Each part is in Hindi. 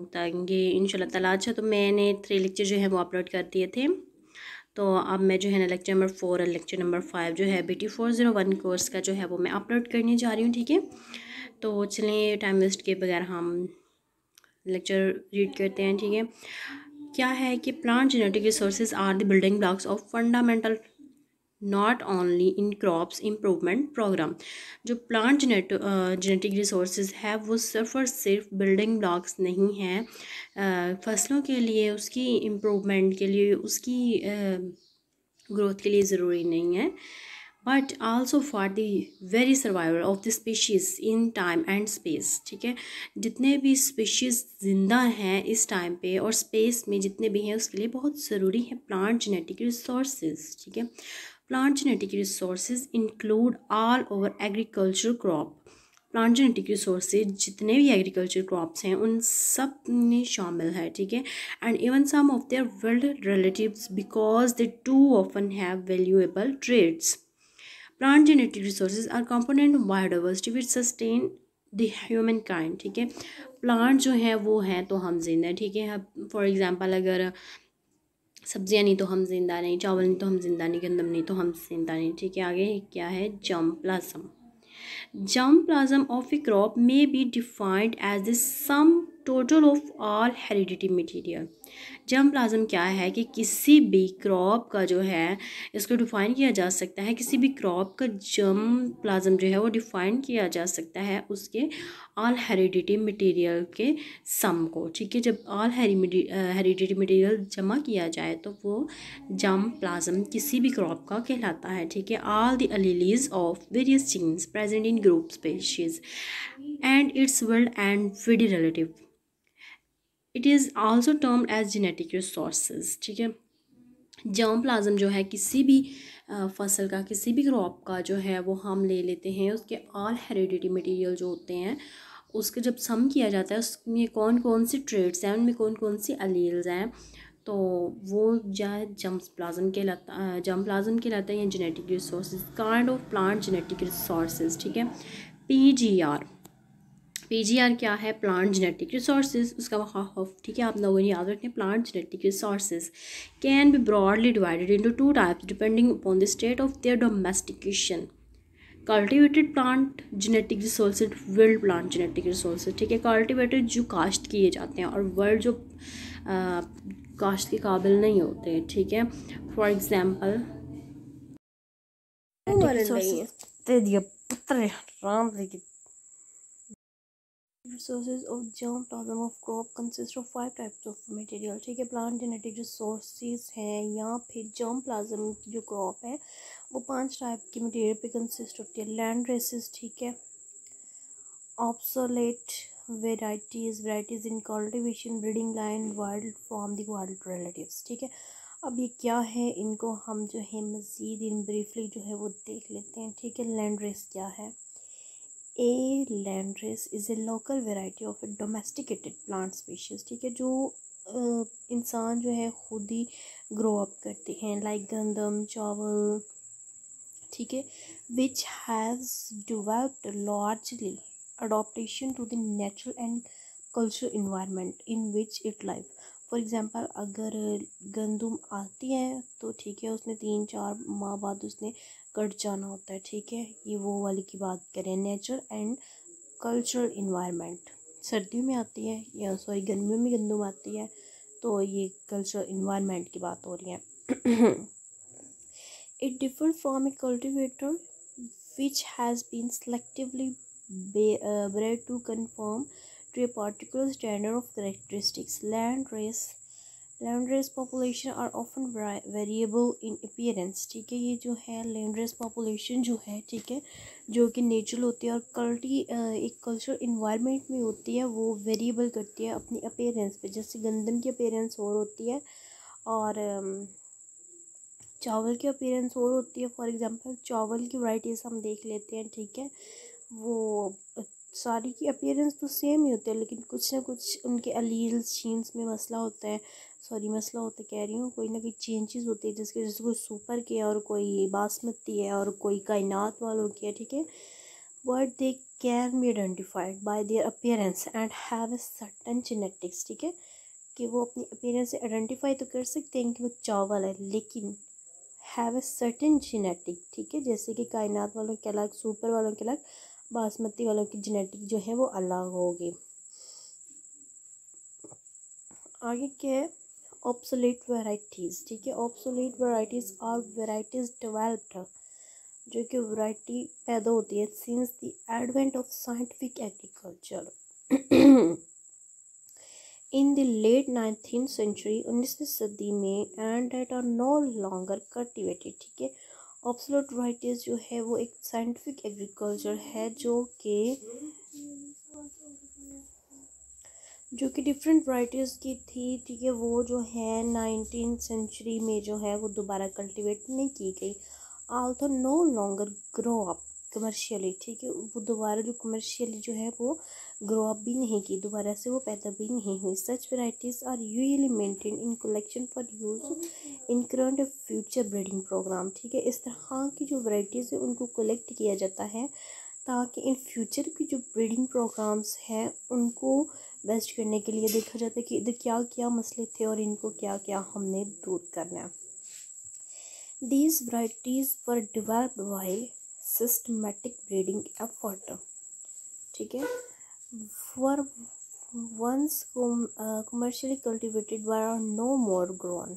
ताकि इंशाल्लाह ताला। अच्छा, तो मैंने 3 लेक्चर जो है वो अपलोड कर दिए थे। तो अब मैं जो है ना लेक्चर नंबर 4 और लेक्चर नंबर 5 जो है BT401 कोर्स का जो है वो मैं अपलोड करने जा रही हूँ, ठीक है। तो चलिए टाइम वेस्ट के बगैर हम लेक्चर रीड करते हैं, ठीक है। क्या है कि plant genetic resources are the building blocks of fundamental not only in crops improvement program. जो प्लांट जेनेटिक रिसोर्सेज है वो सिर्फ और सिर्फ बिल्डिंग ब्लॉक्स नहीं हैं फसलों के लिए, उसकी इम्प्रूवमेंट के लिए, उसकी ग्रोथ के लिए ज़रूरी नहीं है, but also for the very survival of the species in time and space, ठीक है। जितने भी स्पीशीज़ ज़िंदा हैं इस टाइम पे और स्पेस में जितने भी हैं उसके लिए बहुत ज़रूरी है प्लांट जेनेटिक रिसोर्सेज, ठीक है। Plant genetic resources include all over agriculture crop. Plant genetic resources जितने भी एग्रीकल्चर क्रॉप्स हैं उन सब में शामिल है, ठीक है। And even some of their world relatives because they too often have valuable trades. Plant genetic resources are component of biodiversity which sustain the human kind, ठीक है। प्लांट जो है वो हैं तो हम जिंदा हैं, ठीक है। फॉर एग्जांपल अगर सब्जियां नहीं तो हम जिंदा नहीं, चावल नहीं तो हम जिंदा नहीं, गंदम नहीं तो हम जिंदा नहीं, ठीक है। आगे क्या है, germplasm. Germplasm of a crop may be defined as the sum total of all hereditary material. Germplasm क्या है कि किसी भी क्रॉप का जो है इसको डिफ़ाइन किया जा सकता है, किसी भी क्रॉप का जर्मप्लाज्म जो है वो डिफ़ाइन किया जा सकता है उसके ऑल हेरिडिटी मटेरियल के सम को, ठीक है। जब ऑल हेरिडिटी मटेरियल जमा किया जाए तो वो जर्मप्लाज्म किसी भी क्रॉप का कहलाता है, ठीक है। All the alleles of various genes present in crop species and its wild and weedy relative, it is also termed as genetic resources, ठीक है। जर्मप्लाज्म जो है किसी भी फसल का, किसी भी क्रॉप का जो है वो हम ले लेते हैं उसके ऑल हेरिडिटी मटेरियल जो होते हैं उसके जब सम किया जाता है उसमें कौन कौन सी ट्रेड्स हैं, उनमें कौन कौन सी अलील्स हैं, तो वो जो है जर्मप्लाज्म कहलाता है या genetic resources, kind of plant genetic resources, ठीक है। पीजीआर क्या है, प्लांट जेनेटिक रिसोर्सेज, उसका वहाफ, ठीक है। आप लोगों ने याद रखने, plant genetic resources can be broadly divided into 2 types depending upon the state of their domestication. Cultivated plant genetic resources, wild plant genetic resources, ठीक है। कल्टिवेटेड जो काश्त किए जाते हैं और वर्ल्ड जो काश्त के काबिल नहीं होते, ठीक है। For example resources of germplasm of crop consist of 5 types of material, ठीक है। प्लांट जेनेटिक रिसोर्सेज हैं या फिर germplasm की जो क्रॉप है वो 5 टाइप की मटेरियल पे कंसिस्ट होती है। लैंड रेसेस, ठीक है। Obsolete varieties in cultivation, breeding line, wild from the wild relatives, ठीक है। अब ये क्या है, इनको हम जो है मज़ीद इन ब्रीफली जो है वो देख लेते हैं, ठीक है। लैंड रेस क्या है, a landrace is a local variety of a domesticated plant species, ठीक है। जो इंसान जो है खुद ही ग्रो अप करते हैं, लाइक गंदम, चावल, ठीक है। Which has developed largely adoption to the natural and cultural environment in which it live. For example अगर गंदम आती है तो ठीक है, उसने 3-4 माह बाद उसने कट जाना होता है, ठीक है। ये वो वाली की बात करें, नेचर एंड कल्चरल इन्वायरमेंट। सर्दियों में आती है या सॉरी गर्मियों में गंदम आती है तो ये कल्चरल इन्वायरमेंट की बात हो रही है। It differ from a cultivator which has been selectively bred to conform to a particular standard of characteristics. Landrace population are often variable in appearance, ठीक है। ये जो है landrace population जो है, ठीक है, जो कि नेचुरल होती है और एक कल्चरल इन्वायरमेंट में होती है, वो वेरिएबल करती है अपनी अपीयरेंस पे। जैसे गंदम की अपीयरेंस और होती है और चावल की अपीयरेंस और होती है। फॉर एग्जांपल चावल की वैराइटीज़ हम देख लेते हैं, ठीक है। वो सारी की अपीयरेंस तो सेम ही होती है लेकिन कुछ ना कुछ उनके अलील्स जीन्स में मसला होता है, कह रही हूँ, कोई ना कोई चेंजेस होती है जिसके जैसे कोई सुपर की है और कोई बासमती है और कोई कायनात वालों की है, ठीक है। But they can be identified by there appearance and have a certain genetics, ठीक है, कि वो अपनी अपीयरेंस से आइडेंटिफाई तो कर सकते हैं कि वो चावल है, लेकिन हैव ए सर्टेन जेनेटिक, ठीक है, जैसे कि कायनात वालों के अलग, सुपर वालों के अलग, बासमती वालों की जेनेटिक जो है वो अलग होगी। आगे क्या है, ऑब्सोलीट वैरायटीज़, ठीक है, obsolete varieties are varieties developed, जो कि वैरायटी पैदा होती है since the advent of scientific agriculture in the late 19th century, 19वीं सदी में, and that are no longer cultivated, ठीक है। ऑब्सोलीट वैरायटीज़ जो है वो एक साइंटिफिक एग्रीकल्चर है जो कि डिफरेंट वैरायटीज़ की थी, ठीक है, वो जो है 19th सेंचुरी में जो है वो दोबारा कल्टीवेट नहीं की गई, also no longer grow up commercially, ठीक है, वो दोबारा जो कमर्शियली जो है वो ग्रो अप भी नहीं की, दोबारा से वो पैदा भी नहीं हुई। Such varieties are usually maintain in collection for use in current future breeding program, ठीक है, इस तरह की जो वैरायटीज़ है उनको कलेक्ट किया जाता है ताकि इन फ्यूचर की जो ब्रीडिंग प्रोग्राम्स हैं उनको बेस्ट करने के लिए देखा जाता है कि इधर क्या क्या मसले थे और इनको क्या क्या हमने दूर करना है। These varieties were developed by systematic breeding effort, ठीक है, were once commercially cultivated but are no more grown,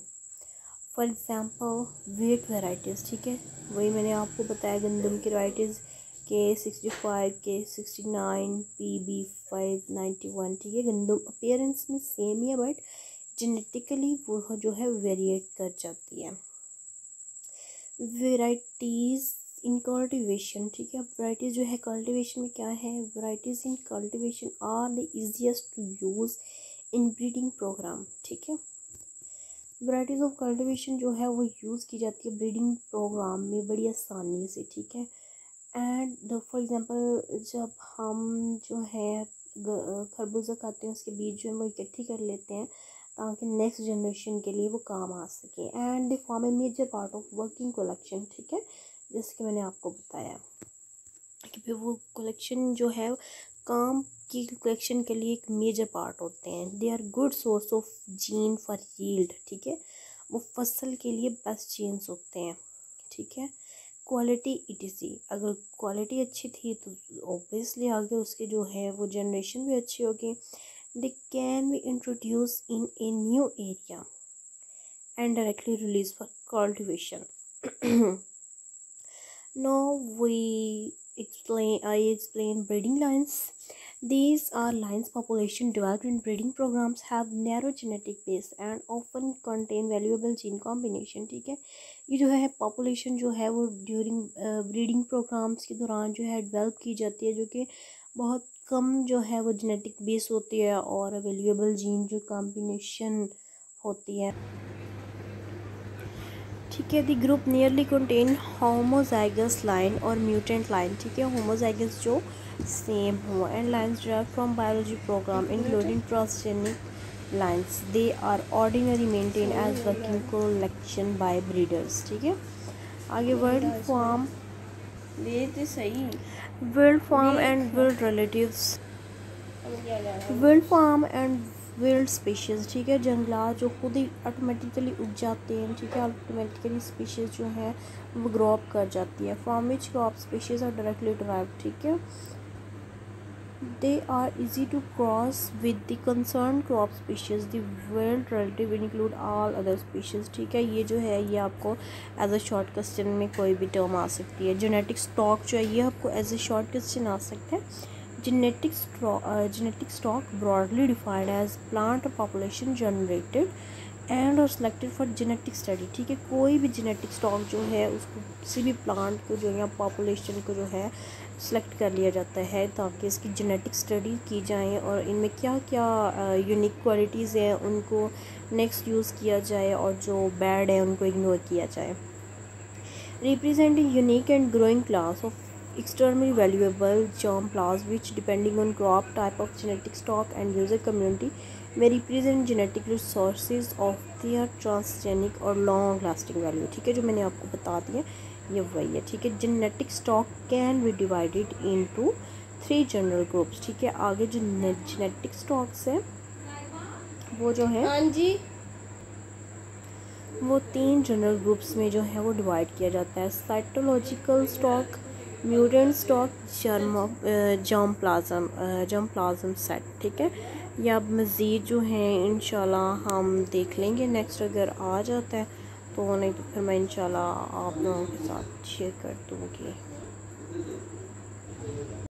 for example wheat varieties, ठीक है, वही मैंने आपको बताया गंदम की वराइटीज़ K65, K69, PB591, ठीक है, गंदम अपीयरेंस में सेम ही है बट जेनेटिकली वो जो है वेरिएट कर जाती है। वेराइटीज़ इन कल्टिवेशन, ठीक है, वैराइटीज़ जो है कल्टिवेशन में क्या है, varieties in cultivation are the easiest to use in breeding program, ठीक है, वैराइटीज़ ऑफ कल्टिवेशन जो है वो यूज़ की जाती है ब्रीडिंग प्रोग्राम में बड़ी आसानी से, ठीक है, एंड फॉर एग्ज़ाम्पल जब हम जो है खरबूजा खाते हैं उसके बीज जो है वो इकट्ठी कर लेते हैं ताकि नेक्स्ट जनरेशन के लिए वो काम आ सके, and they form a major part of working collection, ठीक है, जैसे कि मैंने आपको बताया कि फिर वो कलेक्शन जो है काम की कलेक्शन के लिए एक मेजर पार्ट होते हैं। They are good source of gene for yield, ठीक है, वो फसल के लिए बेस्ट जीन्स होते हैं, ठीक है, क्वालिटी ETC, अगर क्वालिटी अच्छी थी तो ऑब्वियसली आगे उसके जो है वो जनरेशन भी अच्छी होगी। They can be introduce in a new area and directly release for cultivation. Now I explain breeding lines. These are lines population developed in breeding programs have narrow genetic base and often contain valuable gene combination, ठीक है, ये जो है पॉपुलेशन जो है वो ड्यूरिंग ब्रीडिंग प्रोग्राम्स के दौरान जो है डेवलप की जाती है, जो कि बहुत कम जो है वो जेनेटिक बेस होती है और वैल्यूएबल जीन जो कॉम्बिनेशन होती है, ठीक है। The group nearly contain homozygous line और म्यूटेंट लाइन, ठीक है, होमोजाइगस जो सेम हो, and lines derived from biology program including transgenic lines, they are ordinary maintain as working collection by breeders, ठीक है। आगे world farm and world relatives, world farm and wild species, ठीक है, जंगलात जो खुद ही ऑटोमेटिकली उग जाते हैं, ठीक है, ऑटोमेटिकली स्पीशीज़ जो है वो ग्रो अप कर जाती है, from which crop species are directly derived, ठीक है, they are easy to cross with the concern crop species, the world relative include all other species, ठीक है, ये जो है ये आपको एज अ शॉर्ट क्वेश्चन में कोई भी टर्म आ सकती है। जेनेटिक स्टॉक जो है ये आपको एज अ शॉर्ट क्वेश्चन आ सकता है। Genetic stock broadly defined as plant population generated and or selected for genetic study, ठीक है, कोई भी जेनेटिक स्टॉक जो है उसको किसी भी प्लांट को जो है पॉपुलेशन को जो है सेलेक्ट कर लिया जाता है ताकि इसकी जेनेटिक स्टडी की जाए और इनमें क्या क्या यूनिक क्वालिटीज़ हैं उनको नेक्स्ट यूज़ किया जाए और जो बैड है उनको इग्नोर किया जाए। Representing unique and growing class of extremely valuable germ plasm which depending on crop type of genetic stock and user community may represent genetic resources of their transgenic और long lasting value, ठीक है, जो मैंने आपको बता दिया ये वही है, ठीक है। Genetic stock can be divided into 3 general groups, ठीक है। आगे जो जेनेटिक स्टॉक्स है वो जो है, हाँ जी, वो 3 जनरल ग्रुप्स में जो है वो डिवाइड किया जाता है। Cytological stock, mutant stock, germ plasm set, ठीक है। या अब मज़ीद जो है इंशाल्लाह हम देख लेंगे नेक्स्ट, अगर आ जाता है तो, नहीं तो फिर मैं इंशाल्लाह आप लोगों के साथ शेयर कर दूँगी।